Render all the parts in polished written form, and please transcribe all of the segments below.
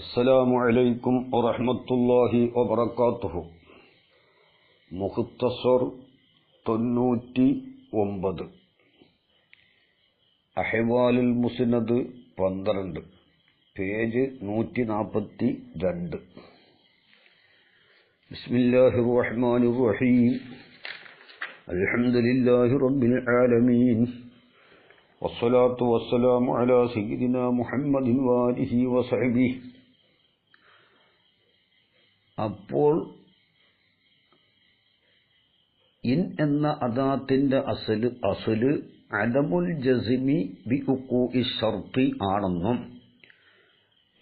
അസ്സലാമു അലൈക്കും വറഹ്മത്തുള്ളാഹി വബറകാതുഹു. മുഖ്തസർ 99 അഹ്വാലുൽ മുസ്നദ് 12 പേജ് 142. ബിസ്മില്ലാഹിർ റഹ്മാനിർ റഹീം. അൽഹംദുലില്ലാഹി റബ്ബിൽ ആലമീൻ. വസ്സലാത്തു വസ്സലാമു അലാ സയ്യിദിനാ മുഹമ്മദിൻ വാലിഹി വസഹ്ബിഹി. അപ്പോൾ ഇൻ എന്ന അദാത്തിന്റെ അസ്ല് അദമുൽ ജസ്മി ബി ഉഖൂഇ ശർത്തി ആണെന്നും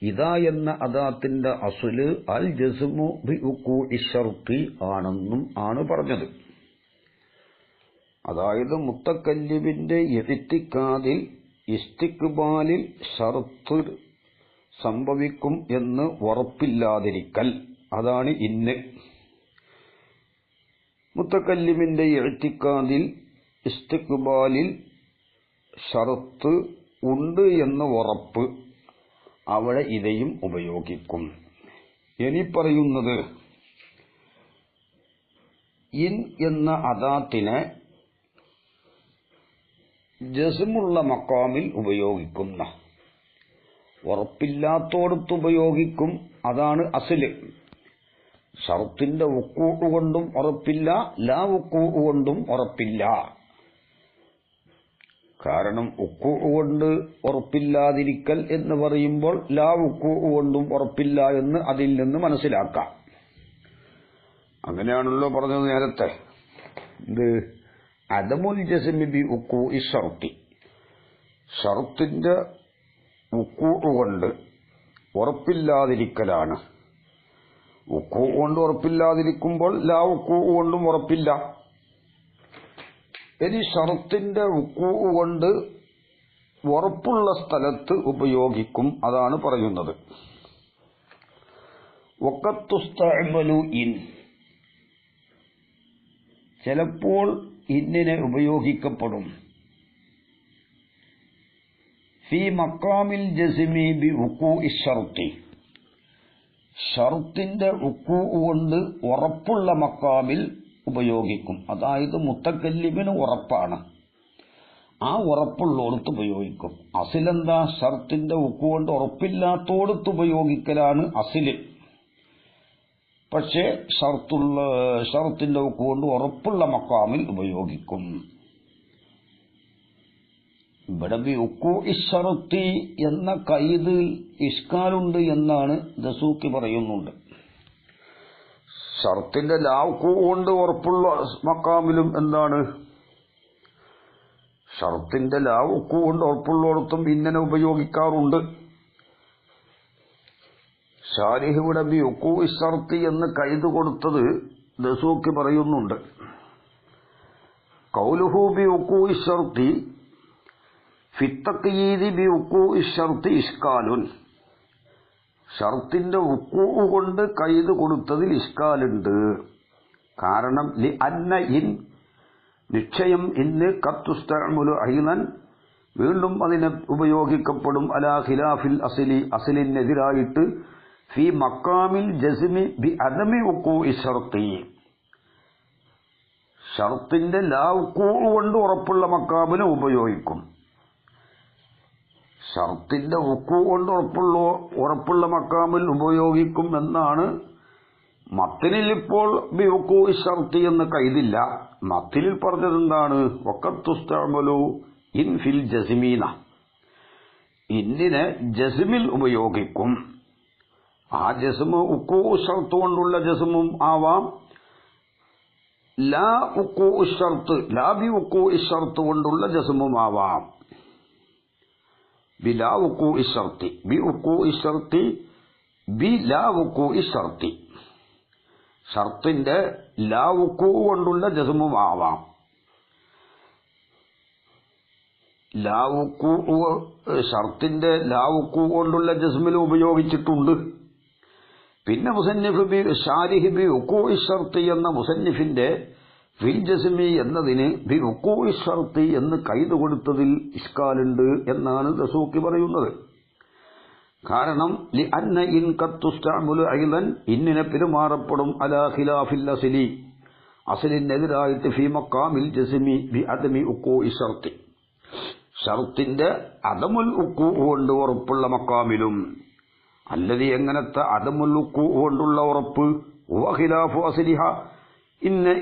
ഇദാ എന്ന അദാത്തിന്റെ അസ്ല് അൽ ജസ്മു ബി ഉഖൂഇ ശർത്തി ആണെന്നും ആണ് പറഞ്ഞത്. അതായത് മുത്തക്കല്ലിമിന്റെ ഇഅ്തിഖാദിൽ ഇസ്തിഖ്ബാലിൽ ശർത്ത് സംഭവിക്കും എന്ന് ഉറപ്പില്ലാതിരിക്കൽ, അതാണ് ഇന്ന്. മുത്തക്കല്ലിമിന്റെ ഇഅ്തിഖാദിൽ ഇസ്തിഖ്ബാലിൽ ശർത്ത് ഉണ്ട് എന്ന് ഉറപ്പ്, അവിടെ ഇതയും ഉപയോഗിക്കും. ഇനി പറയുന്നത് ഇൻ എന്ന അദാത്തിനെ ജസ്മുള്ള മക്കാമിൽ ഉപയോഗിക്കുന്ന, ഉറപ്പില്ലാത്തോടത്ത് ഉപയോഗിക്കും, അതാണ് അസ്ല്. ഷർത്തിന്റെ വുഖൂഉ കൊണ്ടും ഉറപ്പില്ല, ലാ വുഖൂഉ കൊണ്ടും ഉറപ്പില്ല. കാരണം വുഖൂഉ കൊണ്ട് ഉറപ്പില്ലാതിരിക്കൽ എന്ന് പറയുമ്പോൾ ലാ വുഖൂഉ കൊണ്ടും ഉറപ്പില്ല എന്ന് അതിൽ നിന്ന് മനസ്സിലാക്കാം. അങ്ങനെയാണല്ലോ പറഞ്ഞത് നേരത്തെ. ഇത് അദമുൽ ജസ്മി ബി ഉഖൂഇ ശർത്തി, ഷർത്തിന്റെ വുഖൂഉ കൊണ്ട് ഉറപ്പില്ലാതിരിക്കലാണ്. വുഖൂഉ കൊണ്ട് ഉറപ്പില്ലാതിരിക്കുമ്പോൾ ലാ വുഖൂഉ കൊണ്ടും ഉറപ്പില്ല. ഇനി ഷർത്തിന്റെ വുഖൂഉ കൊണ്ട് ഉറപ്പുള്ള സ്ഥലത്ത് ഉപയോഗിക്കും, അതാണ് പറയുന്നത്. വഖത്തുസ്തഅമലു ഇൻ, ചിലപ്പോൾ ഇന്നിനെ ഉപയോഗിക്കപ്പെടും. ഫീ മഖാമിൽ ജസ്മി ബി ഉഖൂഇ ശർത്തി, ഷർത്തിന്റെ വുഖൂഉ കൊണ്ട് ഉറപ്പുള്ള മഖാമിൽ ഉപയോഗിക്കും. അതായത് മുത്തക്കല്ലിമിന് ഉറപ്പാണ്, ആ ഉറപ്പുള്ളോടത്ത് ഉപയോഗിക്കും. അസ്ലെന്താ? ഷർത്തിന്റെ വുഖൂഉ കൊണ്ട് ഉറപ്പില്ലാത്തോടത്ത് ഉപയോഗിക്കലാണ് അസ്ല്. പക്ഷേ ഷർത്തിന്റെ വുഖൂഉ കൊണ്ട് ഉറപ്പുള്ള മഖാമിൽ ഉപയോഗിക്കും. ഇവിടെ ബി ഉഖൂഇ ശർത്തി എന്ന ഖൈദിൽ ഇഷ്കാലുണ്ട് എന്നാണ് ദസൂഖി പറയുന്നുണ്ട്. ഷർത്തിന്റെ ലാ വുഖൂഉ കൊണ്ട് ഉറപ്പുള്ള മഖാമിലും എന്താണ്? ഷർത്തിന്റെ ലാ വുഖൂഉ കൊണ്ട് ഉറപ്പുള്ളിടത്തും ഇങ്ങനെ ഉപയോഗിക്കാറുണ്ട്. ഷാരിഹ് ഇവിടെ ബി ഉഖൂഇ ശർത്തി എന്ന് ഖൈദ് കൊടുത്തത് ദസൂഖി പറയുന്നുണ്ട്. ഖൗലുഹു ബി ഉഖൂഇ ശർത്തി ഫി തഖ്യീദി ബി ഉഖൂഇ ശർത്തി ഇഷ്കാലുൻ, ഷർത്തിന്റെ വുഖൂഉ കൊണ്ട് ഖൈദ് കൊടുത്തതിൽ ഇഷ്കാലുണ്ട്. കാരണം ലി അന്ന ഇൻ, നിശ്ചയം ഇന്ന് ഖത്തുസ്തഅമലു ഐനൻ, വീണ്ടും അതിനെ ഉപയോഗിക്കപ്പെടും, അലാ ഖിലാഫിൽ അസ്ലി, അസ്ലിനെതിരായിട്ട്, ഫി മഖാമിൽ ജസ്മി ബി അദമി വുഖൂഇ ശർത്തി, ഷർത്തിന്റെ ലാ വുഖൂഉ കൊണ്ട് ഉറപ്പുള്ള മഖാമിന് ഉപയോഗിക്കും. ഷർത്തിന്റെ വുഖൂഉ കൊണ്ട് ഉറപ്പുള്ള മഖാമിൽ ഉപയോഗിക്കും എന്നാണ് മത്തിനിൽ. ഇപ്പോൾ ബി വുഖൂഇ ശർത്തി എന്ന് ഖൈദില്ല. മത്തിനിൽ പറഞ്ഞത് എന്താണ്? വഖത്തുസ്തഅമലു ഇൻ ഫിൽ ജസ്മീന, ഇന്നിനെ ജസ്മിൽ ഉപയോഗിക്കും. ആ ജസ്മ് വുഖൂഉ ശർത്ത് കൊണ്ടുള്ള ജസ്മും ആവാം, ലാ വുഖൂഉ ശർത്ത്, ലാ ബി വുഖൂഇ ശർത്ത് കൊണ്ടുള്ള ജസ്മും ആവാം. ബി ലാ വുഖൂഇ ശർത്തി, ബി വുഖൂഇ ശർത്തി, ബി ലാ വുഖൂഇ ശർത്തി, ഷർത്തിന്റെ ലാ വുഖൂഉ കൊണ്ടുള്ള ജസ്മും ആവാം. ലാ വുഖൂഉ, ഷർത്തിന്റെ ലാ വുഖൂഉ കൊണ്ടുള്ള ജസ്മിൽ ഉപയോഗിച്ചിട്ടുണ്ട്. പിന്നെ മുസന്നിഫ് ബി ഷാരിഹ് ബി ഉഖൂഇ ശർത്തി എന്ന മുസന്നിഫിന്റെ ഫിൽ ജസ്മി എന്നതിന് ബി ഉഖൂഇ ശർത്തി എന്ന് ഖൈദ് കൊടുത്തതിൽ ഇഷ്കാലുണ്ട് എന്നാണ് ദസൂഖി പറയുന്നത്. കാരണം ലി അന്ന ഇൻ കത്തുസ്തഅമലു അയ്ളൻ ഇന്നിനെ പെരുമാറപ്പെടും അലാ ഖിലാഫിൽ അസ്ലി അസ്ലിനെതിരായിട്ട് ഫീ മഖാമിൽ ജസ്മി ബി അദമി ഉഖൂഇ ശർത്തി ഷർത്തിന്റെ അദമുൽ ഉഖൂ കൊണ്ട് ഉറപ്പുള്ള മഖാമിലും അല്ലതി എങ്ങനത്തെ അദമുൽ ഉഖൂ കൊണ്ടുള്ള ഉറപ്പ് വ ഖിലാഫു അസ്ലിഹ ഇന്ന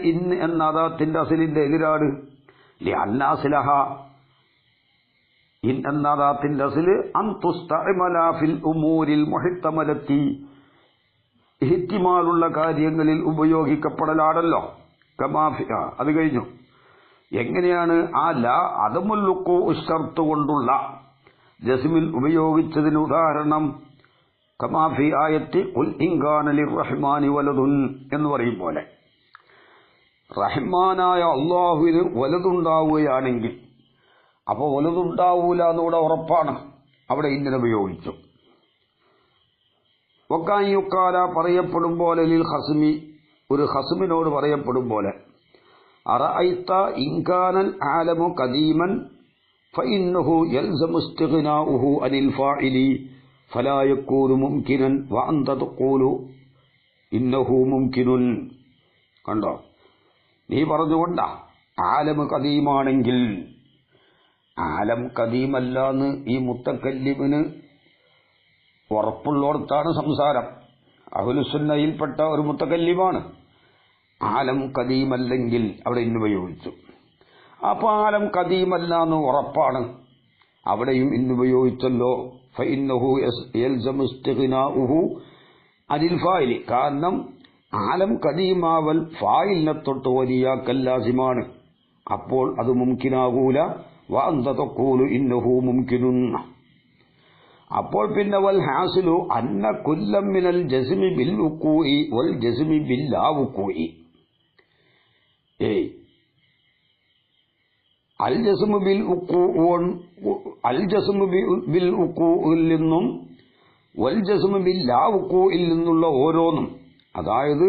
എന്ന അദാത്തിന്റെ അസ്ലിന്റെ എതിരാണ് ലി അന്ന അസ്ലഹ ഇൻ എന്ന അദാത്തിന്റെ അസ്ല് അൻ തുസ്തഅമല ഫിൽ ഉമൂരിൽ മുഹ്തമലത്തി ഇഹ്തിമാലുള്ള കാര്യങ്ങളിൽ ഉപയോഗിക്കപ്പെടലാണല്ലോ കമാഫി അത് കഴിഞ്ഞു. എങ്ങനെയാണ് ആ ലാ അദമുൽ ഉഖൂ ഷർത്ത് കൊണ്ടുള്ള ജസ്മിൽ ഉപയോഗിച്ചതിന് ഉദാഹരണം കമാഫി ആയത്തി ഖുൽ ഇൻ കാന ലിർറഹ്മാനി വലദുൻ എന്ന് പറയും പോലെ റഹ്മാനായ അല്ലാഹുവിന് വലതുണ്ടാവുകയാണെങ്കിൽ അപ്പോൾ വലതുണ്ടാവൂല എന്നിവിടെ ഉറപ്പാണ്. അവിടെ ഇങ്ങനെ ഉപയോഗിച്ചു. വക്കായുക്കാല പറയപ്പെടും പോലെ ലിൽ ഖസ്മി ഒരു ഖസ്മിനോട് പറയപ്പെടും പോലെ അറഅയ്ത ഇൻ കാനൽ ആലമു ഖദീമൻ ഫഇന്നഹു യൽസമു ഇസ്തിഗ്നാഉഹു അനിൽ ഫാഇലി ഫലാ യകൂനു മുംകിനൻ വഅന്ത തഖൂലു ഇന്നഹു മുംകിനുൻ. കണ്ടോ, നീ പറഞ്ഞുകൊണ്ടാ ആലം ഖദീമാണെങ്കിൽ ആലം ഖദീമല്ലാന്ന് ഈ മുത്തക്കല്ലിമിന് ഉറപ്പുള്ളോടത്താണ് സംസാരം. അഹ്ലുസുന്നയിൽപ്പെട്ട ഒരു മുത്തക്കല്ലിമാണ്. ആലം ഖദീമല്ലെങ്കിൽ അവിടെ ഇന്നുപയോഗിച്ചു. അപ്പോൾ ആലം ഖദീമല്ലാന്ന് ഉറപ്പാണ്, അവിടെയും ഇന്നുപയോഗിച്ചല്ലോ. ഫഇന്നഹു യൽസമു ഇസ്തിഗ്നാഉഹു അനിൽ ഫായിലി കാരണം ആലം ഖദീമാവൽ ഫായിലിനെ തൊട്ട് വലിയാക്കൽ ലാസിമാണ്. അപ്പോൾ അത് മുംകിനാകൂല. വഅന്ത തഖൂലു ഇന്നഹു മുംകിനുൻ. അപ്പോൾ പിന്നെ വൽ ഹാസിലു അന്ന കുല്ലം മിനൽ ജസ്മി ബിൽ ഉഖൂഇ വൽ ജസ്മി ബിൽ ലാ ഉഖൂഇ അൽ ജസ്മു ബിൽ ഉഖൂഇൽ നിന്നും വൽ ജസ്മു ബിൽ ലാ ഉഖൂഇൽ നിന്നുള്ള ഓരോന്നും, അതായത്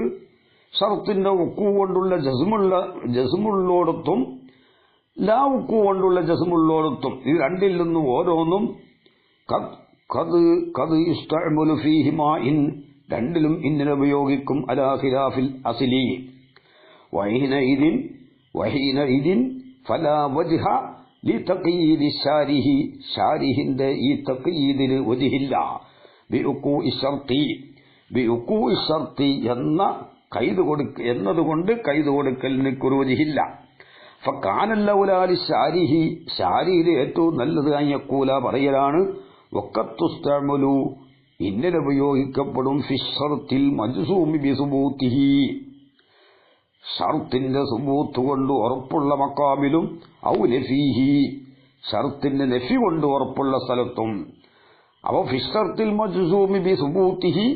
ഷർത്തിന്റെ ഉഖൂ കൊണ്ടുള്ള ജസ്മുള്ളോടത്തും ലാ ഉഖൂ കൊണ്ടുള്ള ജസ്മുള്ളോടത്തും ഈ രണ്ടിൽ നിന്നും ഓരോന്നും രണ്ടിലും ഇന്നിനെ ഉപയോഗിക്കും അലാ ഖിലാഫിൽ അസ്ലി വഹീനഇദിൻ ഫലാ വജ്ഹ ലിതഖയീദി ശാരിഹി ശാരിഹിന്റെ ഈ തഖയീദിന് വജ്ഹില്ല ബിഉഖൂഇ ശർത്തി എന്ന എന്നതുകൊണ്ട് കൈത് കൊടുക്കലിന് കുറുവജില്ല. ഫക്കാനല്ലൗലാലി ശാരിഹി ശാരിയിലെ ഏറ്റവും നല്ലത് അയ്യക്കൂല പറയലാണ് വഖത്തുസ്തഅമലു ഇന്നിനെ ഉപയോഗിക്കപ്പെടും ഫിശ്ശർത്തിൽ മജ്സൂമി ബിസുബൂത്തിഹി ഷർത്തിന്റെ സുബൂത്ത് കൊണ്ട് ഉറപ്പുള്ള മക്കാമിലും ഔ നഫീഹി ഷർത്തിന്റെ നഫി കൊണ്ട് ഉറപ്പുള്ള സ്ഥലത്തും. അപ്പോൾ ഫിശ്ശർത്തിൽ മജ്സൂമി ബിസുബൂത്തിഹി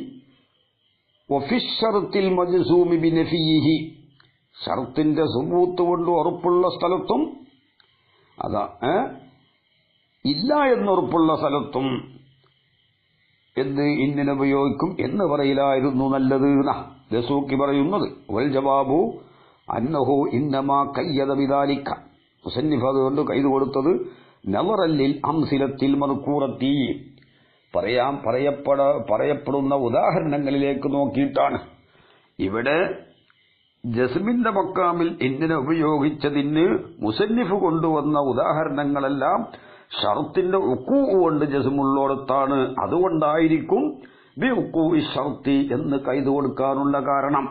വഫിശ്ശർത്തിൽ മജ്സൂമി ബിനഫീഹി ഷർത്തിന്റെ സുബൂത്ത് കൊണ്ട് ഉറപ്പുള്ള സ്ഥലത്തും അതാ ഇല്ല എന്നുറപ്പുള്ള സ്ഥലത്തും എന്ത് ഇന്നിനെ ഉപയോഗിക്കും എന്ന് പറയിലായിരുന്നു നല്ലത് ദസൂക്കി പറയുന്നത്. വൽ ജവാബു അന്നഹു ഇന്നമാ ഖയ്യദ ബിദാലിക മുസന്നിഫ് അതുകൊണ്ട് കൈത് കൊടുത്തത് നവറല്ലിൽ അംസിലത്തിൽ മദ്കൂറത്തി പറയപ്പെടുന്ന ഉദാഹരണങ്ങളിലേക്ക് നോക്കിയിട്ടാണ്. ഇവിടെ ജസ്മിന്റെ മക്കാമിൽ ഇന്നിനെ ഉപയോഗിച്ചതിന് മുസന്നിഫ് കൊണ്ടുവന്ന ഉദാഹരണങ്ങളെല്ലാം ഷർത്തിന്റെ ഉഖൂ കൊണ്ട് ജസ്മുള്ളോടത്താണ്. അതുകൊണ്ടായിരിക്കും ബി ഉഖൂഇ ശർത്തി എന്ന് കൈത് കൊടുക്കാനുള്ള കാരണം.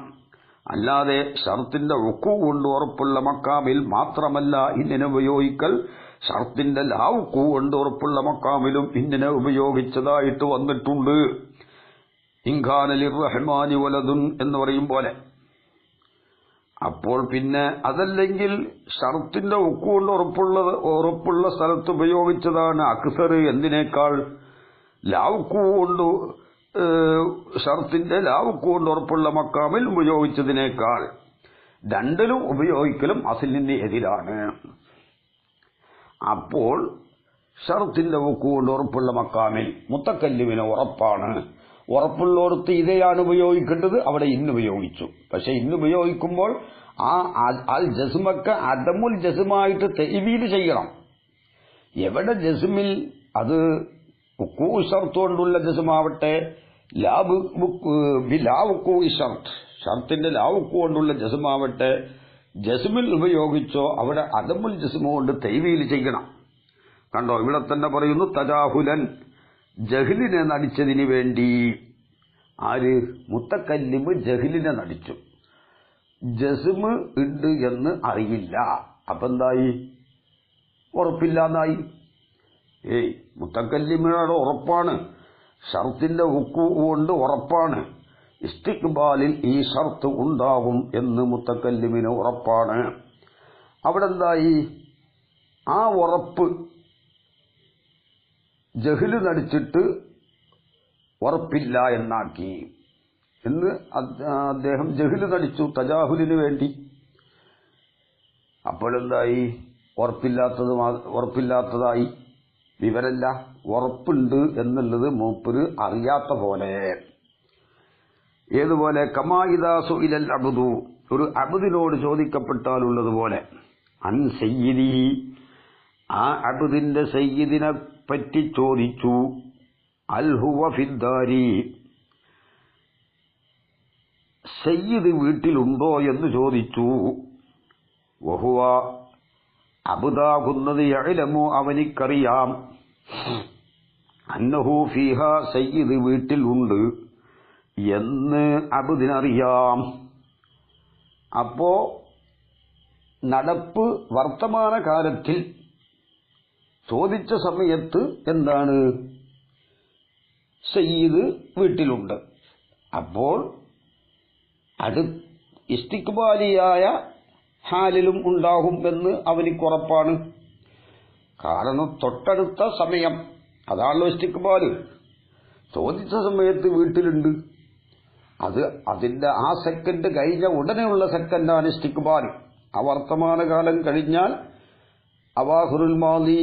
അല്ലാതെ ഷർത്തിന്റെ ഉഖൂ കൊണ്ട് ഉറപ്പുള്ള മക്കാമിൽ മാത്രമല്ല ഇന്നിനെ ഉപയോഗിക്കൽ, ഷർത്തിന്റെ ലാ ഉഖൂ കൊണ്ട് ഉറപ്പുള്ള മക്കാമിലും ഇന്നിനെ ഉപയോഗിച്ചതായിട്ട് വന്നിട്ടുണ്ട്. ഇൻ കാന ലിർറഹ്മാനി വലദുൻ എന്ന് പറയും പോലെ. അപ്പോൾ പിന്നെ അതല്ലെങ്കിൽ ഷർത്തിന്റെ ഉഖൂ കൊണ്ട് ഉറപ്പുള്ള സ്ഥലത്ത് ഉപയോഗിച്ചതാണ് അക്സർ എന്തിനേക്കാൾ ലാ ഉഖൂ കൊണ്ട് ഷർത്തിന്റെ ലാ ഉഖൂ കൊണ്ട് ഉറപ്പുള്ള മക്കാമിൽ ഉപയോഗിച്ചതിനേക്കാൾ. രണ്ടിലും ഉപയോഗിക്കലും അസ്ലിന് എതിരാണ്. അപ്പോൾ ഷർത്തിന്റെ ഉഖൂ കൊണ്ട് ഉറപ്പുള്ള മക്കാമിൽ മുത്തക്കല്ലിമിന് ഉറപ്പാണ്. ഉറപ്പുള്ളോടത്ത് ഇതയാണ് ഉപയോഗിക്കേണ്ടത്, അവിടെ ഇന്ന് ഉപയോഗിച്ചു. പക്ഷെ ഇന്ന് ഉപയോഗിക്കുമ്പോൾ ആ അൽ ജസ്മൊക്കെ അദമുൽ ജസ്മായിട്ട് തെഈവീൽ ചെയ്യണം. എവിടെ ജസ്മിൽ അത് ഉക്കൂ ഷർത്ത് കൊണ്ടുള്ള ജസ്മാവട്ടെ ഷർത്തിന്റെ ലാവുക്കു കൊണ്ടുള്ള ജസ്മാവട്ടെ ജസ്മിൽ ഉപയോഗിച്ചോ അവിടെ അദമുൽ ജസ്മ കൊണ്ട് തൈവീൽ ചെയ്യണം. കണ്ടോ, ഇവിടെ തന്നെ പറയുന്നു തജാഹുലൻ, ജഹ്ലിനെ നടിച്ചതിന് വേണ്ടി. ആര്? മുത്തക്കല്ലിമ് ജഹ്ലിനെ നടിച്ചു, ജസ്മ് ഉണ്ട് എന്ന് അറിയില്ല. അപ്പൊ എന്തായി? ഉറപ്പില്ലാന്നായി. മുത്തക്കല്ലിമിനോട് ഉറപ്പാണ്, ഷർത്തിന്റെ ഹുക്കു കൊണ്ട് ഉറപ്പാണ്, ഇസ്തിഖ്ബാലിൽ ഈ ഷർത്ത് ഉണ്ടാകും എന്ന് മുത്തക്കല്ലിമിന് ഉറപ്പാണ്. അവിടെ എന്തായി? ആ ഉറപ്പ് ജഹ്ല് നടിച്ചിട്ട് ഉറപ്പില്ല എന്നാക്കി എന്ന് അദ്ദേഹം ജഹ്ല് നടിച്ചു തജാഹുലിന് വേണ്ടി. അപ്പോഴെന്തായി? ഉറപ്പില്ലാത്തതായി. വിവരല്ല, ഉറപ്പുണ്ട് എന്നുള്ളത് മൂപ്പര് അറിയാത്ത പോലെ. ഏതുപോലെ? കമായിദാസു ഇലൽ അബ്ദു, ഒരു അബ്ദിനോട് ചോദിക്കപ്പെട്ടാലുള്ളതുപോലെ, അൻ സയ്യിദിഹി, ആ അബ്ദിന്റെ സയ്യിദിനെ പറ്റി ചോദിച്ചു. അൽ ഹുവ ഫിദ്ദാരി, സയ്യിദ് വീട്ടിലുണ്ടോ എന്ന് ചോദിച്ചു. വഹുവ, അബ്ദാകുന്നത് യഅലമു, അവനിക്കറിയാം, അന്നഹു ഫീഹ, സയ്യിദ് വീട്ടിൽ ഉണ്ട് എന്ന് അബ്ദിനറിയാം. അപ്പോ നടപ്പ് വർത്തമാനകാലത്തിൽ ചോദിച്ച സമയത്ത് എന്താണ്? സയ്യിദ് വീട്ടിലുണ്ട്. അപ്പോൾ അത് ഇസ്തിഖ്ബാലിയായ ഹാലിലും ഉണ്ടാകും എന്ന് അവനിക്കുറപ്പാണ്. കാരണം തൊട്ടടുത്ത സമയം, അതാണല്ലോ ഇസ്തിഖ്ബാല്. ചോദിച്ച സമയത്ത് വീട്ടിലുണ്ട്, അതിന്റെ ആ സെക്കൻഡ് കഴിഞ്ഞ ഉടനെയുള്ള സെക്കൻഡാണ് ഇസ്തിഖ്ബാൽ. ആ വർത്തമാനകാലം കഴിഞ്ഞാൽ അവാഖിറുൽ മാദി,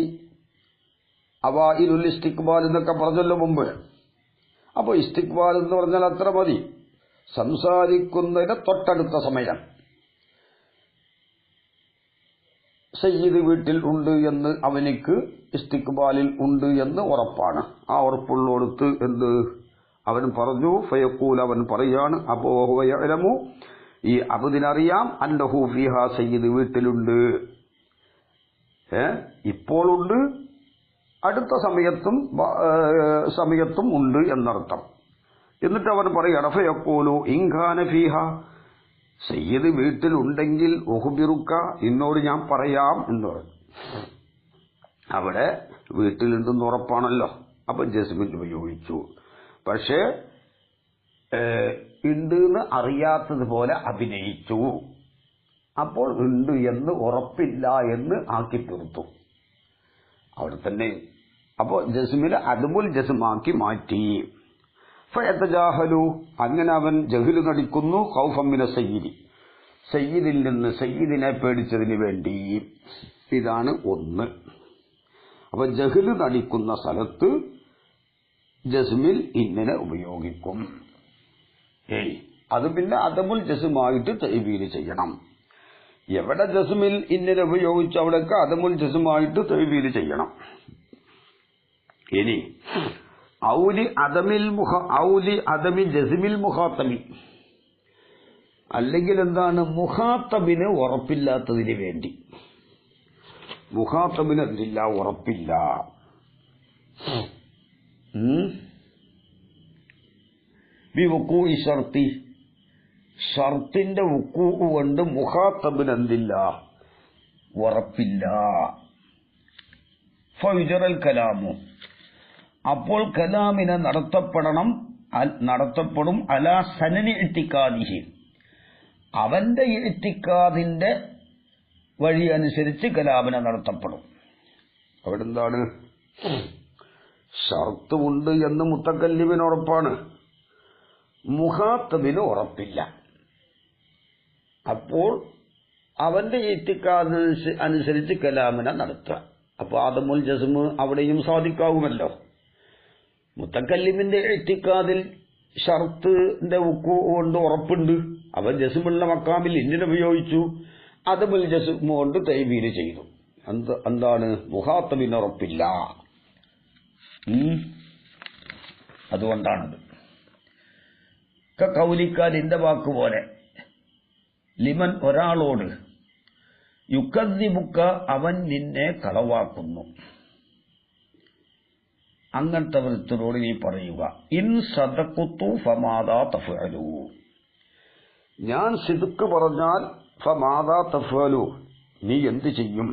അവാഇലുൽ ഇസ്തിഖ്ബാൽ എന്നൊക്കെ പറഞ്ഞല്ലോ മുമ്പ്. അപ്പോൾ ഇസ്തിഖ്ബാൽ എന്ന് പറഞ്ഞാൽ അത്ര മതി, സംസാരിക്കുന്നതിന് തൊട്ടടുത്ത സമയം. സയ്യിദ് വീട്ടിൽ ഉണ്ട് എന്ന് അവനിക്ക് ഇസ്തിഖ്ബാലിൽ ഉണ്ട് എന്ന് ഉറപ്പാണ്. ആ ഉറപ്പുള്ളോടത്ത് എന്ത് അവൻ പറഞ്ഞു? ഫയഖൂൽ, അവൻ പറയാണ്, അപ്പോ ഹുവ യഅലമു, ഈ അബ്ദിനറിയാം, അന്നഹു ഫീഹ, സയ്യിദ് വീട്ടിലുണ്ട്, ഇപ്പോഴുണ്ട്, അടുത്ത സമയത്തും ഉണ്ട് എന്നർത്ഥം. എന്നിട്ട് അവൻ പറയാണ്, ഫയഖൂലു ഇൻ കാന ഫീഹ, സയ്യിദ് വീട്ടിലുണ്ടെങ്കിൽ ഉഖ്ബിറുക, നിന്നോട് ഞാൻ പറയാം എന്ന് പറഞ്ഞു. അവിടെ വീട്ടിലുണ്ടെന്ന് ഉറപ്പാണല്ലോ, അപ്പൊ ജസ്മിൽ ഉപയോഗിച്ചു. പക്ഷേ ഉണ്ട് എന്ന് അറിയാത്തതുപോലെ അഭിനയിച്ചു. അപ്പോൾ ഉണ്ട് എന്ന് ഉറപ്പില്ല എന്ന് ആക്കി തീർത്തു അവിടെ തന്നെ. അപ്പോൾ ജസ്മിനെ അദമുൽ ജസ്മാക്കി മാറ്റി. ഫയതജാഹലു, അങ്ങനെ അവൻ ജഹ്ല് നടിക്കുന്നു. ഖൗഫൻ മിന സയ്യിദി, സയ്യിദിൽ നിന്ന്, സയ്യിദിനെ പേടിച്ചതിന് വേണ്ടി. ഇതാണ് ഒന്ന്. അപ്പൊ ജഹ്ല് നടിക്കുന്ന സ്ഥലത്ത് ജസ്മിൽ ഇന്നിനെ ഉപയോഗിക്കും. അത് പിന്നെ അദമുൽ ജസ്മായിട്ട് തഅ്വീൽ ചെയ്യണം. എവിടെ ജസ്മിൽ ഇന്നിനെ ഉപയോഗിച്ച് അവിടെയൊക്കെ അദമുൽ ജസ്മായിട്ട് തഅ്വീൽ ചെയ്യണം. ഇനി ഔലി അദമി ജസ്മിൽ മുഖാത്തബി, അല്ലെങ്കിൽ എന്താണ്? മുഖാത്തബിന് ഉറപ്പില്ലാത്തതിന് വേണ്ടി. മുഖാത്തബിന് എന്തില്ല? ഉറപ്പില്ല. ഷർത്തി, ഷർത്തിന്റെ വുക്കൂ കൊണ്ട് മുഖാത്തബിന് എന്തില്ല? ഉറപ്പില്ല. ഫയുജറൽ കലാമു, അപ്പോൾ കലാമിനെ നടത്തപ്പെടും അലാ സനനി ഇത്തിക്കാദിഹി, അവന്റെ ഇത്തിക്കാദിന്റെ വഴി അനുസരിച്ച് കലാമിനെ നടത്തപ്പെടും. അവിടെ എന്താണ്? ഷർത്ത് ഉണ്ട് എന്ന് മുത്തക്കല്ലിമിന് ഉറപ്പാണ്, മുഖാത്തബിന് ഉറപ്പില്ല. അപ്പോൾ അവന്റെ ഇത്തിക്കാദ് അനുസരിച്ച് കലാമിനെ നടത്തുക. അപ്പൊ ആദമുൽ ജസ്മ് അവിടെയും സാധിക്കാവുമല്ലോ. മുത്തക്കല്ലിമിന്റെ ഇത്തിക്കാദിൽ ഷർത്തിന്റെ വുക്കൂ കൊണ്ട് ഉറപ്പുണ്ട്, അവൻ ജസ്മുള്ള മക്കാമിൽ ഇന്നിനെ ഉപയോഗിച്ചു, അദമുൽ ജസ്മ് കൊണ്ട് തഅ്വീൽ ചെയ്തു. എന്താണ്? മുഖാത്തബിന് ഉറപ്പില്ല. അതുകൊണ്ടാണത്. കൗലിക്കാരിന്റെ വാക്കുപോലെ ലിമൻ ഒരാളോട് യുക്കദ്ദിബുക്ക അവൻ നിന്നെ കളവാക്കുന്നു, അങ്ങനത്തെ വൃത്തിനോട് നീ പറയുക, ഇൻ സദഖ്തു ഫമാദാ തഫ്അലു, ഞാൻ സിദ്ഖ് പറഞ്ഞാൽ ഫമാദാ തഫ്അലു, നീ എന്ത് ചെയ്യും?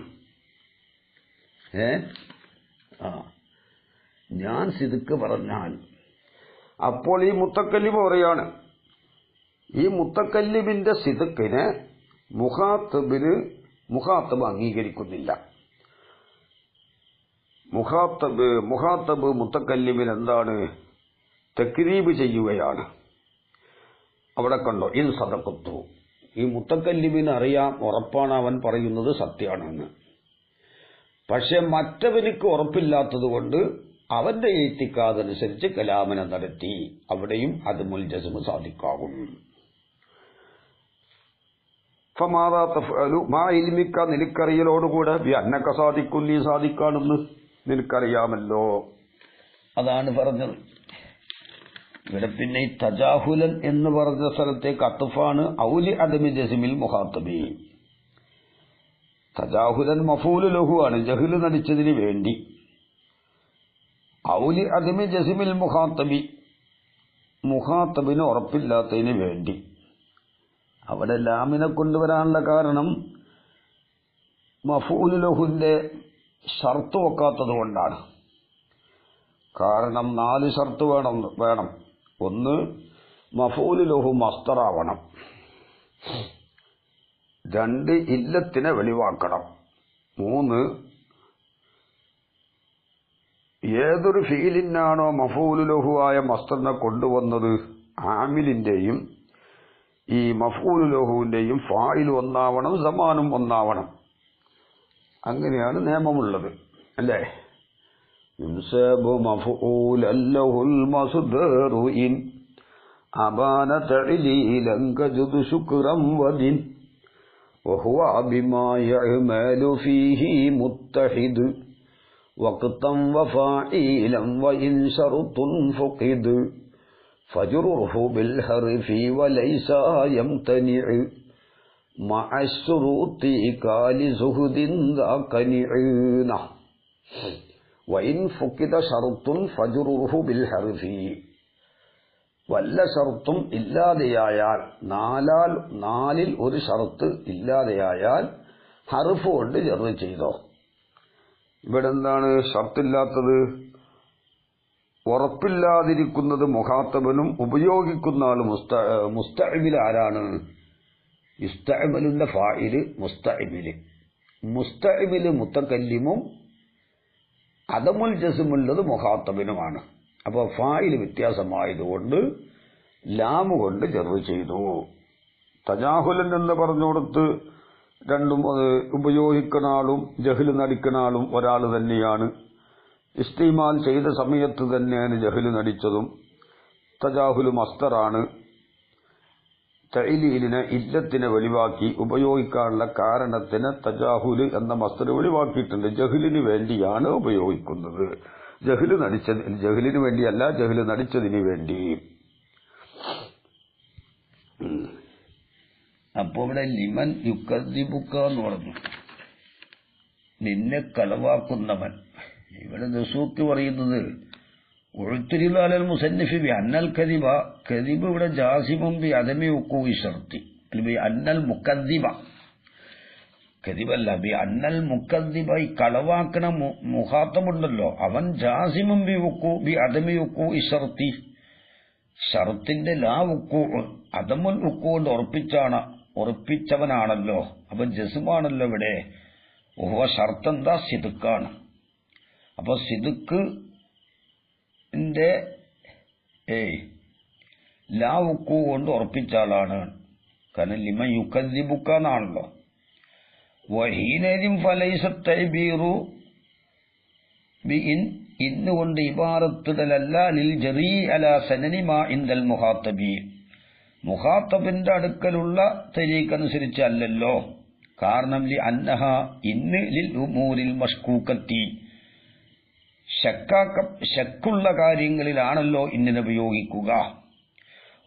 ഞാൻ സിദ്ഖ് പറഞ്ഞാൽ. അപ്പോൾ ഈ മുത്തക്കല്ലിമ് പറയാണ്, ഈ മുത്തക്കല്ലിമിന്റെ സിദ്ഖിനെ മുഖാത്തബ് അംഗീകരിക്കുന്നില്ല. മുഖാത്തബ് മുത്തക്കല്ലിമിന് എന്താണ്? തക്രീബ് ചെയ്യുകയാണ്. അവിടെ കണ്ടോ, ഇൻ സദഖത്തു, ഈ മുത്തക്കല്ലിമിന് അറിയാം, ഉറപ്പാണ് അവൻ പറയുന്നത് സത്യമാണെന്ന്. പക്ഷെ മറ്റവനിക്ക് ഉറപ്പില്ലാത്തതുകൊണ്ട് അവന്റെ ഇത്തിഖാദനുസരിച്ച് കലാമന നടത്തി. അവിടെയും അദ്മുൽ ജസ്മ് സാദിക്കാകും. ഫമാദാ തഫ്അലു മാ ഇൽമിക, നിനക്കറിയലോടുകൂടെ, ബി അന്നക സാദിക്കും, നീ സാദിക്കാണെന്ന് നിനക്കറിയാമല്ലോ. അതാണ് പറഞ്ഞത്. ഇവിടെ പിന്നെ ഈ തജാഹുലൻ എന്ന് പറഞ്ഞ സ്ഥലത്തേക്ക് അത്ഫാണ് ഔലി അദമി ജസ്മിൽ മുഖാത്തബി. തജാഹുലൻ മഫൂലു ലഹു ആണ്, ജഹ്ല് നടിച്ചതിന് വേണ്ടി. ഔലി അദമി ജസ്മിൽ മുഖാത്തബി, മുഖാത്തബിന് ഉറപ്പില്ലാത്തതിന് വേണ്ടി. അവിടെ ലാമിനെ കൊണ്ടുവരാനുള്ള കാരണം മഫൂലു ലഹുവിന്റെ ഷർത്ത് വെക്കാത്തത് കൊണ്ടാണ്. കാരണം 4 ഷർത്ത് വേണം. ഒന്ന്, മഫൂലു ലഹു മസ്തറാവണം. 2, ഇല്ലത്തിനെ വെളിവാക്കണം. 3, ഏതൊരു ഫീലിനാണോ മഫൂലു ലഹു ആയ മസ്തറിനെ കൊണ്ടുവന്നത്, ആമിലിന്റെയും ഈ മഫൂലു ലഹുവിന്റെയും ഫായിൽ ഒന്നാവണം, സമാനും ഒന്നാവണം. അങ്ങനെയാണ് നിയമമുള്ളത്, അല്ലേ? യുൻസബു മഫൂലൻ ലഹുൽ മസ്ദറു ഇൻ അബാന തഅലീലൻ കജദു ശുക്റൻ വദിൻ വഹുവ ബിമാ യഅമലു ഫീഹി മുത്തഹിദ് വഖ്തൻ വഫാഇലൻ വഇൻ ശർത്തുൻ ഫഖിദ് ഫജ്റുഹു ബിൽ ഹർഫി വലൈസ യംതനിഉ മഅ ശുറൂതി കാലി സുഹുദിൻ ദാകനിഉന വഇൻ ഫഖിദ ശർത്തുൻ ഫജ്റുഹു ബിൽ ഹർഫി. വല്ല ഷർത്തും ഇല്ലാതെയായാൽ, 4 ഒരു ഷർത്ത് ഇല്ലാതെയായാൽ ഹർഫ് കൊണ്ട് ജറ് ചെയ്തോ. ഇവിടെ എന്താണ് ഷർത്തില്ലാത്തത്? ഉറപ്പില്ലാതിരിക്കുന്നത് മുഖാത്തബനും ഉപയോഗിക്കുന്ന ആൾ മുസ്തഅ്മിൽ ആരാണ്? ഇസ്തഅ്മലിന്റെ ഫായില് മുസ്തഅ്മിൽ മുത്തക്കല്ലിമും അദമുൽ ജസ്മുള്ളത് മുഖാത്തബിനുമാണ്. അപ്പോൾ ഫായിൽ വ്യത്യാസമായതുകൊണ്ട് ലാമ് കൊണ്ട് ജറ് ചെയ്തു. തജാഹുലൻ എന്ന് പറഞ്ഞുകൊടുത്ത് രണ്ടും ഉപയോഗിക്കുന്ന ആളും ജഹ്ല് നടിക്കുന്ന ആളും ഒരാൾ തന്നെയാണ്. ഇസ്തിമാൽ ചെയ്ത സമയത്ത് തന്നെയാണ് ജഹ്ല് നടിച്ചതും. തജാഹുല് മസ്തറാണ്. തഅലീലിനെ ഇല്ലത്തിനെ വെളിവാക്കി ഉപയോഗിക്കാനുള്ള കാരണത്തിന് തജാഹുല് എന്ന മസ്തർ വെളിവാക്കിയിട്ടുണ്ട്. ജഹ്ലിന് വേണ്ടിയാണ് ഉപയോഗിക്കുന്നത്. ജഹ്ലിന് വേണ്ടിയല്ല, ജഹ്ല് നടിച്ചതിന് വേണ്ടി. അപ്പോ ഇവിടെ ലിമൻ യുക്കദ്ദിബുക എന്ന് പറഞ്ഞു, നിന്നെ കളവാക്കുന്നവൻ. ഇവിടെ ദസൂക്ക് പറയുന്നത് ഉഴ്ത്തുരിൽ അലൽ മുസന്നിഫി ബി അന്നൽ കദിബ, കദിബ് ഇവിടെ ജാസിമും ബി അദമി ഉഖൂഇ ശർത്തി, ബി അന്നൽ മുക്കദ്ദിബ, കദിബല്ല, ബി അന്നൽ മുക്കദ്ദിബ, ഈ കളവാക്കണ മുഖാത്തമുണ്ടല്ലോ, അവൻ ജാസിമും ബി അദമി ഉഖൂഇ ശർത്തി, ഷർത്തിന്റെ ലാ ഉഖൂ അദമുൽ ഉഖൂ കൊണ്ട് ഉറപ്പിച്ചവനാണല്ലോ. അപ്പൊ ജസ്മാണല്ലോ ഇവിടെ. ഓഹോ, ഷർത്ത് എന്താ? സിദ്ക്കാണ്. അപ്പൊ സിദ്ക്കിന്റെ ലാ ഉഖൂ കൊണ്ട് ഉറപ്പിച്ച ആളാണ്. കാരണം ലിമൻ യുക്കദ്ദിബുക എന്നാണല്ലോ. വഹീനരിം ഫലൈസ തഅബീറു ബി ഇന്നുകൊണ്ട് ഇബാറത്തിടലല്ല ലിൽ ജറീ അലാ സനനി മാ ഇൻദൽ മുഖാത്തബി, മുഖാത്തബിന്റെ അടുക്കലുള്ള തരീഖനുസരിച്ച് അല്ലല്ലോ. കാരണം ലി അന്നഹ ഇന്ന് ലിൽ ഉമൂരിൽ മഷ്കൂക്കത്തി, ശക്കുള്ള കാര്യങ്ങളിലാണല്ലോ ഇന്നിനെ ഉപയോഗിക്കുക.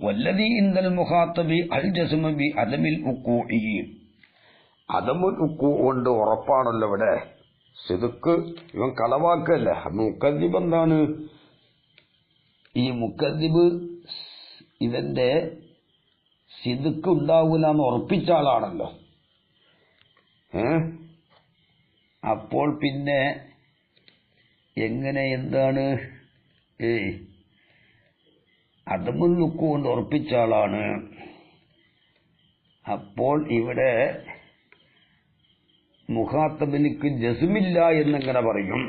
വല്ലദീ ഇൻദൽ മുഖാത്തബി അൽ ജസ്മു ബി അദമിൽ ഉഖൂഇ, അദമുൽ ഉഖൂ കൊണ്ട് ഉറപ്പാണല്ലോ ഇവിടെ. സിദ്ക്ക് ഇവൻ കളവാക്കല്ല. മുക്കദ്ദിബ് എന്താണ്? ഈ മുക്കദ്ദിബ് ഇവന്റെ സിദ്ക്ക് ഉണ്ടാവൂല എന്ന് ഉറപ്പിച്ച ആളാണല്ലോ. അപ്പോൾ പിന്നെ എങ്ങനെ എന്താണ്? അദമുൽ ഉഖൂ കൊണ്ട് ഉറപ്പിച്ച ആളാണ്. അപ്പോൾ ഇവിടെ മുഖാത്തബിനിക്ക് ജസ്മില്ല എന്നെങ്ങനെ പറയും?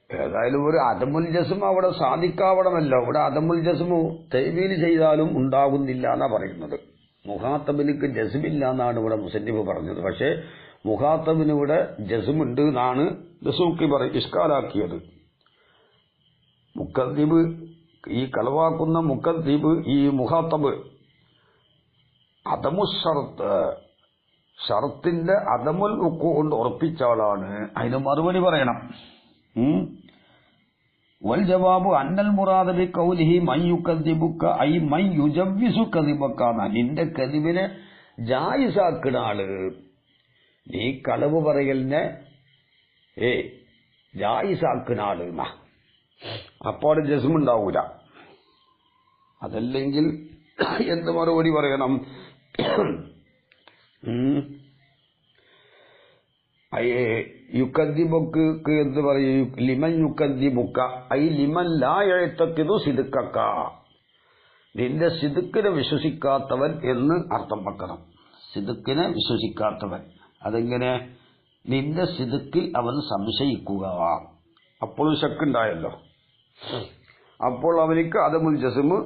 ഏതായാലും ഒരു അദമുൽ ജസ്മ അവിടെ സാധിക്കാവണമല്ലോ. ഇവിടെ അദമുൽ ജസ്മു തൈവീൽ ചെയ്താലും ഉണ്ടാകുന്നില്ല എന്നാ പറയുന്നത്. മുഖാത്തബിനിക്ക് ജസ്മില്ല എന്നാണ് ഇവിടെ മുസന്നിഫ് പറഞ്ഞത്. പക്ഷേ മുഖാത്തബിന് ഇവിടെ ജസ്മുണ്ട് എന്നാണ് ദസൂക്കി ഇഷ്കാലാക്കിയത്. മുക്കദ്ദിബ്, ഈ കളവാക്കുന്ന മുക്കദ്ദിബ്, ഈ മുഖാത്തബ് ഷർത്തിന്റെ അദമുൽ ഉഖൂ കൊണ്ട് ഉറപ്പിച്ച ആളാണ്. അതിന് മറുപടി പറയണം. വൽ ജവാബു അന്നൽ മുറാദ ബി ഖൗലിഹി മൻ യുകദ്ദിബുക ഐ മൻ യുജവ്വിസു കദിബക, നിന്റെ കദിബിനെ ജായിസാക്കുന്ന ആള്. നീ കളവ് പറയലിനെ ജായിസാക്കുന്ന ആള്. അപ്പോൾ ജസ്മുണ്ടാവൂല. അതല്ലെങ്കിൽ എന്ത് മറുപടി പറയണം? യുക്കദ്ദിബുക്ക് എന്ത് പറയും? ലിമൻ യുക്കദ്ദിബുക്ക ഐ ലിമൻ ലാ യഅ്തഖിദു സിദ്ഖക, നിന്റെ സിദ്ക്കിനെ വിശ്വസിക്കാത്തവൻ എന്ന് അർത്ഥം വെക്കണം. സിദ്ക്കിനെ വിശ്വസിക്കാത്തവൻ. അതെങ്ങനെ? നിന്റെ സിദ്ക്കിൽ അവൻ സംശയിക്കുക. അപ്പോഴും ശക്കുണ്ടായല്ലോ. അപ്പോൾ അവനിക്ക് അദമുൽ ജസ്മ്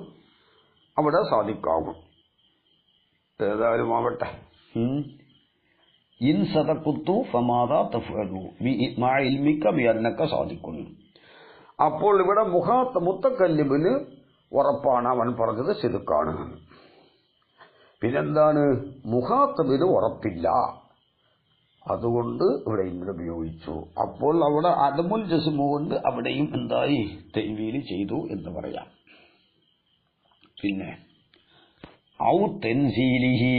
അവിടെ സാധിക്കാവും. ഏതായാലും ആവട്ടെ. ഇൻ സദഖതു ഫമാദാ തഫഅലു മാ ഇൽമിക ബിഅന്നക സാദിഖുൻ. അപ്പോൾ ഇവിടെ മുത്തക്കല്ലിമിന് ഉറപ്പാണ് അവൻ പറഞ്ഞത് സിദ്ഖാണ്. പിന്നെന്താണ്? മുഖാത്തബിന് ഉറപ്പില്ല. അതുകൊണ്ട് ഇവിടെ ഇങ്ങനെ ഉപയോഗിച്ചു. അപ്പോൾ അവിടെ അദമുൽ ജസ്മു കൊണ്ട് അവിടെയും എന്തായി? തൈവീൽ ചെയ്തു എന്ന് പറയാം. പിന്നെ ഔ തൻസീലിഹി,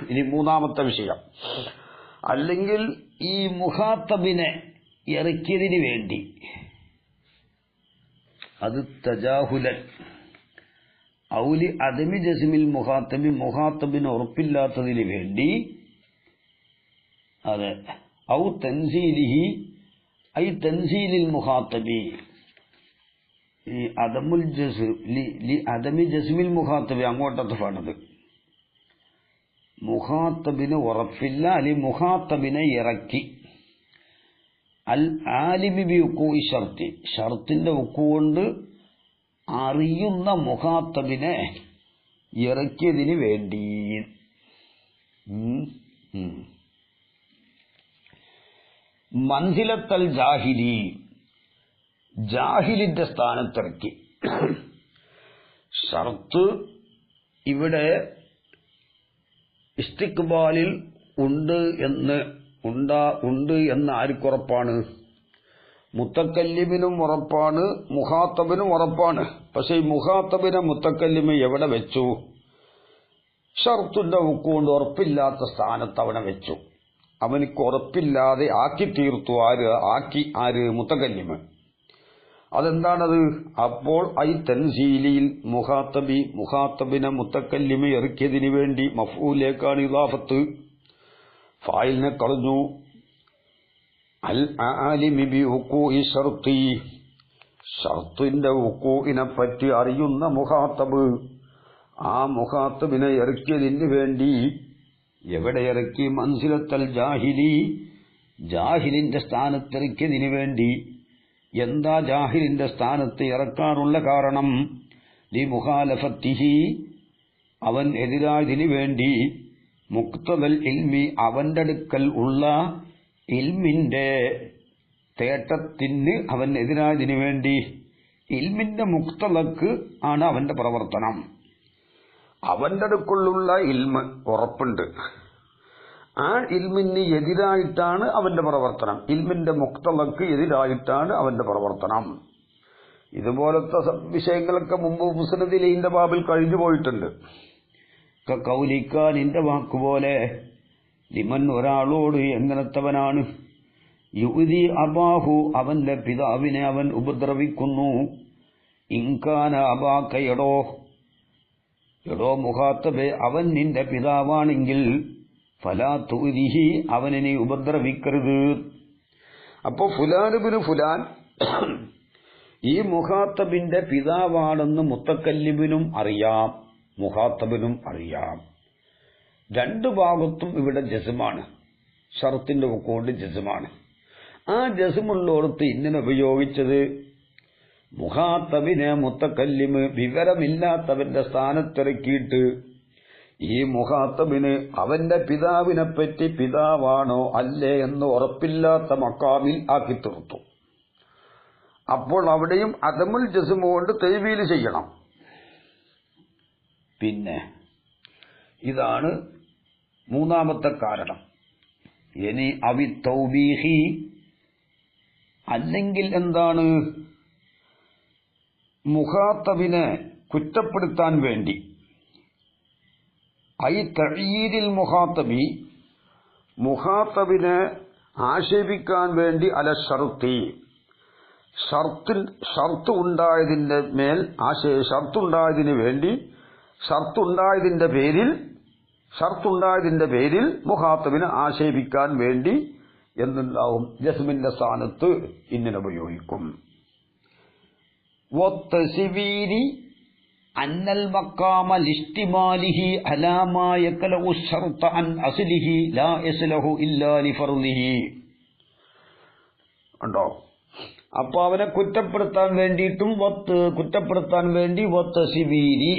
ഇനി മൂന്നാമത്തെ വിഷയം. അല്ലെങ്കിൽ ഈ മുഖാത്തബിനെ ഇറക്കിയതിന് വേണ്ടി, അത് തജാഹുലൻ ഔലി അദമി ജസ്മിൽ മുഖാത്തബി, മുഖാത്തബിന് ഉറപ്പില്ലാത്തതിന് വേണ്ടി. അതെ, ഔ തൻസീലിഹി ഐ തൻസീലിൽ മുഖാത്തബി, ഈ അദമുൽ അദമി ജസ്മിൽ മുഖാത്തബി അങ്ങോട്ടത്തെ ഫാണത്. മുഖാത്തബിന് ഉറപ്പില്ല, അല്ലെങ്കിൽ മുഖാത്തബിനെ ഇറക്കി. അൽ ആലിമി ബി ഉഖൂഇ ഷർത്തി, ഷർത്തിന്റെ ഉഖൂ കൊണ്ട് അറിയുന്ന മുഖാത്തബിനെ ഇറക്കിയതിന് വേണ്ടി. മൻസിലത്തൽ ജാഹിലി, ജാഹിലിന്റെ സ്ഥാനത്തിറക്കി. ഷർത്ത് ഇവിടെ ഇസ്തിഖ്ബാലിൽ ഉണ്ട് എന്ന് ആർക്കുറപ്പാണ്? മുത്തക്കല്ലിമിനും ഉറപ്പാണ്, മുഖാത്തബിനും ഉറപ്പാണ്. പക്ഷെ ഈ മുഖാത്തബിനെ മുത്തക്കല്ലിമ് എവിടെ വെച്ചു? ഷർത്തിന്റെ ഉക്കൊണ്ട് ഉറപ്പില്ലാത്ത സ്ഥാനത്ത് അവനെ വെച്ചു. അവനിക്ക് ഉറപ്പില്ലാതെ ആക്കി തീർത്തു. ആര്? മുത്തക്കല്ലിമ്. അതെന്താണത്? അപ്പോൾ ഐ തൻസീലിൽ മുഖാത്തബിനെ മുത്തക്കല്ലിമ് ഇറക്കിയതിന് വേണ്ടി മഫ്ഊലിലേക്കാണ് ഇളാഫത്ത്. ഫായിലിനെ കളഞ്ഞു. അൽ ആലിമി ബി ഉഖൂഇ ഷർത്തി, ഷർത്തിന്റെ ഉഖൂഇനെ പറ്റി അറിയുന്ന മുഖാത്തബ്, ആ മുഖാത്തബിനെ ഇറക്കിയതിന് വേണ്ടി എവിടെ ഇറക്കി? മൻസിലത്തൽ ജാഹിലി, ജാഹിലിന്റെ സ്ഥാനത്തിറക്കിയതിന് വേണ്ടി. എന്താ ജാഹിലിന്റെ സ്ഥാനത്ത് ഇറക്കാനുള്ള കാരണം? ലി മുഖാലഫത്തിഹി, അവൻ എതിരായതിനു വേണ്ടി. മുക്തദൽ ഇൽമി, അവന്റെ അടുക്കൽ ഉള്ള ഇൽമിന്റെ തേട്ടത്തിന് അവൻ എതിരായതിനു വേണ്ടി. ഇൽമിന്റെ മുക്തലക്ക് ആണ് അവന്റെ പ്രവർത്തനം. അവന്റെ അടുക്കുള്ള ഇൽമ് ഉറപ്പുണ്ട്. ആ ഇൽമിന് എതിരായിട്ടാണ് അവന്റെ പ്രവർത്തനം. ഇൽമിന്റെ മുക്തലക്ക് എതിരായിട്ടാണ് അവന്റെ പ്രവർത്തനം. ഇതുപോലത്തെ വിഷയങ്ങളൊക്കെ മുമ്പ് മുസ്നദിന്റെ ബാബിൽ കഴിഞ്ഞു പോയിട്ടുണ്ട്. കൗലിക്കാൻ നിന്റെ വാക്കുപോലെ ലിമൻ ഒരാളോട് എങ്ങനത്തവനാണ് യുദി അബാഹു അവന്റെ പിതാവിനെ അവൻ ഉപദ്രവിക്കുന്നു. ഇൻകാന അബാക്കയടോ മുഖാത്തബെ അവൻ നിന്റെ പിതാവാണെങ്കിൽ ഫലാ തുരിഹി അവനെ നീ ഉപദ്രവിക്കരുത്. അപ്പോ ഫുലാനുബിന് ഫുലാൻ ഈ മുഖാത്തബിന്റെ പിതാവാണെന്ന് മുത്തക്കല്ലിബിനും അറിയാം, മുഖാത്തബിനും അറിയാം. രണ്ടു ഭാഗത്തും ഇവിടെ ജസ്മാണ്, ഷർത്തിന്റെ കൊണ്ട് ജസ്മാണ്. ആ ജസ്മുള്ളോടത്ത് ഇങ്ങനെ ഉപയോഗിച്ചത് മുഖാത്തബിനെ മുത്തക്കല്ലിമ് വിവരമില്ലാത്തവന്റെ സ്ഥാനത്തിറക്കിയിട്ട് ഈ മുഖാത്തബിന് അവന്റെ പിതാവിനെപ്പറ്റി പിതാവാണോ അല്ലേ എന്ന് ഉറപ്പില്ലാത്ത മക്കാമിൽ ആക്കി തീർത്തു. അപ്പോൾ അവിടെയും അദമുൽ ജസ്മു കൊണ്ട് തയ്വീൽ ചെയ്യണം. പിന്നെ ഇതാണ് മൂന്നാമത്തെ കാരണം. ഇനി അവി തൗബീഹി അല്ലെങ്കിൽ എന്താണ്, മുഖാത്തബിനെ കുറ്റപ്പെടുത്താൻ വേണ്ടി, ഐ തഈദിൽ മുഖാത്തബി മുഖാത്തബിനെ ആക്ഷേപിക്കാൻ വേണ്ടി അല ഷർത്തി ഷർത്ത് ഉണ്ടായതിന്റെ മേൽ ഷർത്തുണ്ടായതിനു വേണ്ടി ഷർത്തുണ്ടായതിന്റെ പേരിൽ മുഖാത്തബിനെ ആക്ഷേപിക്കാൻ വേണ്ടി എന്നുണ്ടാവും. ജസ്മിന്റെ സ്ഥാനത്ത് ഇങ്ങനെ ഉപയോഗിക്കും. വത്തസ്വീരി അന്നൽ മഖാമ ലിസ്തിമാലിഹി അലാ മാ യഖലഉ ശർത അൻ അസ്ലിഹി ലാ യസ്ലഹു ഇല്ലാ ലിഫർളിഹി. ഉണ്ടോ? അപ്പൊ അവനെ കുറ്റപ്പെടുത്താൻ വേണ്ടിയിട്ടും കുറ്റപ്പെടുത്താൻ വേണ്ടി വത്തസ്വീരി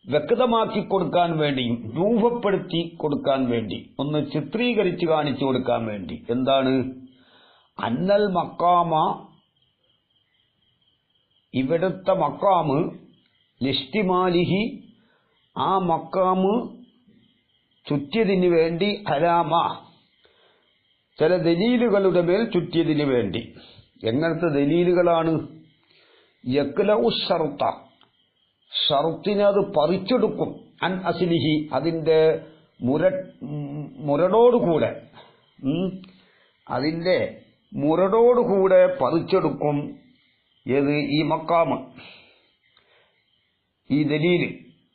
വ്യക്തമാക്കി കൊടുക്കാൻ വേണ്ടിയും രൂപപ്പെടുത്തി കൊടുക്കാൻ വേണ്ടി, ഒന്ന് ചിത്രീകരിച്ച് കാണിച്ചു കൊടുക്കാൻ വേണ്ടി. എന്താണ്? അന്നൽ മഖാമ ഇവിടുത്തെ മക്കാമ് ലിസ്തിമാലിഹി ആ മക്കാമ് ചുറ്റിയതിന് വേണ്ടി ഹലാമ ചില ദലീലുകളുടെ മേൽ ചുറ്റിയതിന് വേണ്ടി. എങ്ങനത്തെ ദലീലുകളാണ്? യക്ലഉ ശർത്ത ഷർത്തിനെ അത് പറിച്ചെടുക്കും, അൻ അസ്ലിഹി അതിന്റെ മുരടോടുകൂടെ അതിന്റെ മുരടോടുകൂടെ പറിച്ചെടുക്കും. ഏത്? ഈ മക്കാമ്, ഈ ദലീല്.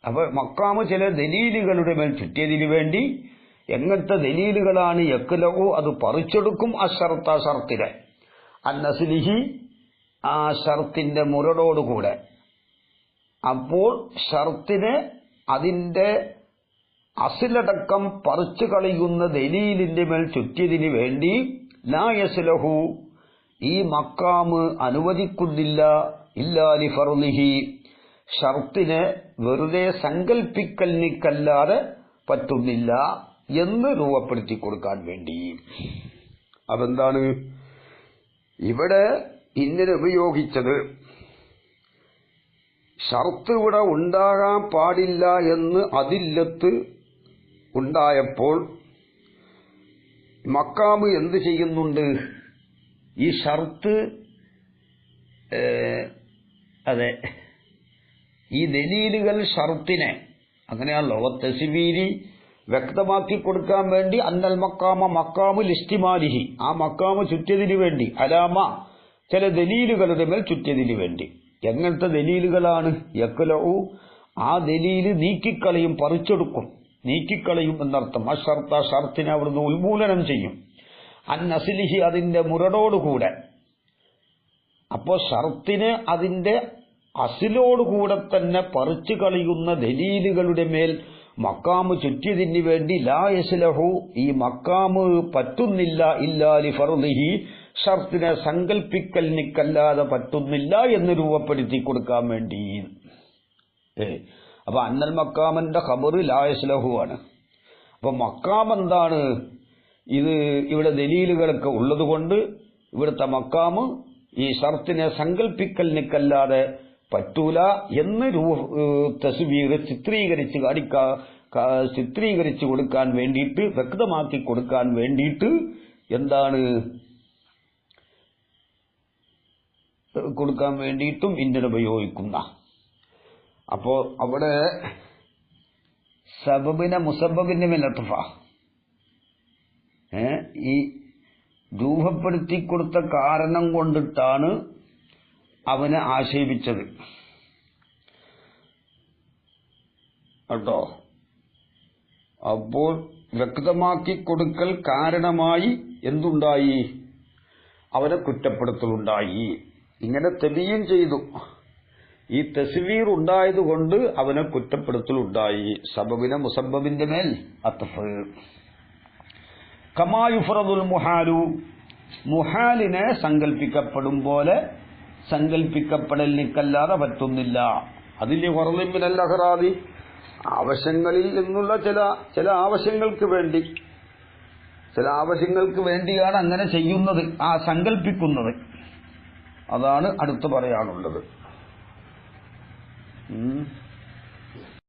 അപ്പൊ മക്കാമ് ചില ദലീലുകളുടെ മേൽ ചുറ്റിയതിനു വേണ്ടി. എങ്ങനത്തെ ദലീലുകളാണ്? യക്ലഉ അത് പറിച്ചെടുക്കും അഷർത്ത ഷർത്തിനെ, അൻ അസ്ലിഹി ആ ഷർത്തിന്റെ മുരടോടുകൂടെ. അപ്പോൾ ഷർത്തിനെ അതിന്റെ അസിലടക്കം പറിച്ചു കളയുന്ന ദലീലിന്റെ മേൽ ചുറ്റിയതിനു വേണ്ടി ലാ യസ്ലഹു ഈ മക്കാമ് അനുവദിക്കുന്നില്ല ഇല്ലാ ലിഫർളിഹി ഷർത്തിനെ വെറുതെ സങ്കൽപ്പിക്കലിനിക്കല്ലാതെ പറ്റുന്നില്ല എന്ന് രൂപപ്പെടുത്തി കൊടുക്കാൻ വേണ്ടി. അതെന്താണ് ഇവിടെ ഇങ്ങനെ ഉപയോഗിച്ചത്? ഷർത്ത് ഇവിടെ ഉണ്ടാകാൻ പാടില്ല എന്ന് അതില്ലത്ത് ഉണ്ടായപ്പോൾ മക്കാമ് എന്ത് ചെയ്യുന്നുണ്ട്? ഈ ഷർത്ത് അതെ ഈ ദലീലുകൾ ഷർത്തിനെ അങ്ങനെയാണല്ലോ തസ്വീരി വ്യക്തമാക്കി കൊടുക്കാൻ വേണ്ടി അന്നൽ മക്കാമ് ലിസ്തിമാലിഹി ആ മക്കാമ് ചുറ്റിയതിനു വേണ്ടി അലാമ ചില ദലീലുകളുടെ മേൽ ചുറ്റിയതിനു വേണ്ടി. എങ്ങനത്തെ ദലീലുകളാണ്? യക്ലഉ ആ ദലീല് നീക്കിക്കളയും, പറിച്ചെടുക്കും, നീക്കിക്കളയും എന്നർത്ഥം. ആ ഷർത്തിനെ അവിടുന്ന് ഉന്മൂലനം ചെയ്യും. അൻ അസ്ലിഹി അതിന്റെ മുരടോടുകൂടെ. അപ്പോ ഷർത്തിനെ അതിന്റെ അസിലോടുകൂടെ തന്നെ പറിച്ചു കളയുന്ന ദലീലുകളുടെ മേൽ മക്കാമ് ചുറ്റിയതിന് വേണ്ടി ലാ യസ്ലഹു ഈ മക്കാമ് പറ്റുന്നില്ല ഇല്ലാ ലിഫർളിഹി ഷർത്തിനെ സങ്കൽപ്പിക്കലിനിക്കല്ലാതെ പറ്റുന്നില്ല എന്ന് രൂപപ്പെടുത്തി കൊടുക്കാൻ വേണ്ടി. അപ്പൊ അന്നൽ മക്കാമന്റെ ഖബർ ലാ യസ്ലഹു ആണ്. അപ്പൊ മക്കാം എന്താണ്? ഇത് ഇവിടെ ദലീലുകളൊക്കെ ഉള്ളതുകൊണ്ട് ഇവിടുത്തെ മക്കാമ് ഈ ഷർത്തിനെ സങ്കൽപ്പിക്കലിനിക്കല്ലാതെ പറ്റൂല എന്ന് തസ്വീർ ചിത്രീകരിച്ച് ചിത്രീകരിച്ചു കൊടുക്കാൻ വേണ്ടിയിട്ട്, വ്യക്തമാക്കി കൊടുക്കാൻ വേണ്ടിയിട്ട് എന്താണ് കൊടുക്കാൻ വേണ്ടിയിട്ടും ഇന്നലെ ഉപയോഗിക്കുന്ന. അപ്പോ അവിടെ സബബിനെ മുസബബിന്റെ മേലത്തുഫ ഈ രൂപപ്പെടുത്തി കൊടുത്ത കാരണം കൊണ്ടിട്ടാണ് അവനെ ആക്ഷേപിച്ചത് കേട്ടോ. അപ്പോൾ വ്യക്തമാക്കി കൊടുക്കൽ കാരണമായി എന്തുണ്ടായി? അവനെ കുറ്റപ്പെടുത്തലുണ്ടായി. ഇങ്ങനെ തെബീൻ ചെയ്തു. ഈ തസ്വീർ ഉണ്ടായതുകൊണ്ട് അവനെ കുറ്റപ്പെടുത്തലുണ്ടായി. സബബിനെ മുസബബിന്റെ മേൽ അത്ഫ്. കമാ യുഫ്റദുൽ മുഹാലു, മുഹാലിനെ സങ്കല്പിക്കപ്പെടും പോലെ സങ്കല്പിക്കപ്പെടലിക്കല്ലാതെ പറ്റുന്നില്ല. അതിൽ ഫർളിമിനൽ അഹ്റാദി, ആവശ്യങ്ങളിൽ നിന്നുള്ള ചില ആവശ്യങ്ങൾക്ക് വേണ്ടിയാണ് അങ്ങനെ ചെയ്യുന്നത്, ആ സങ്കല്പിക്കുന്നത്. അതാണ് അടുത്ത് പറയാനുള്ളത്.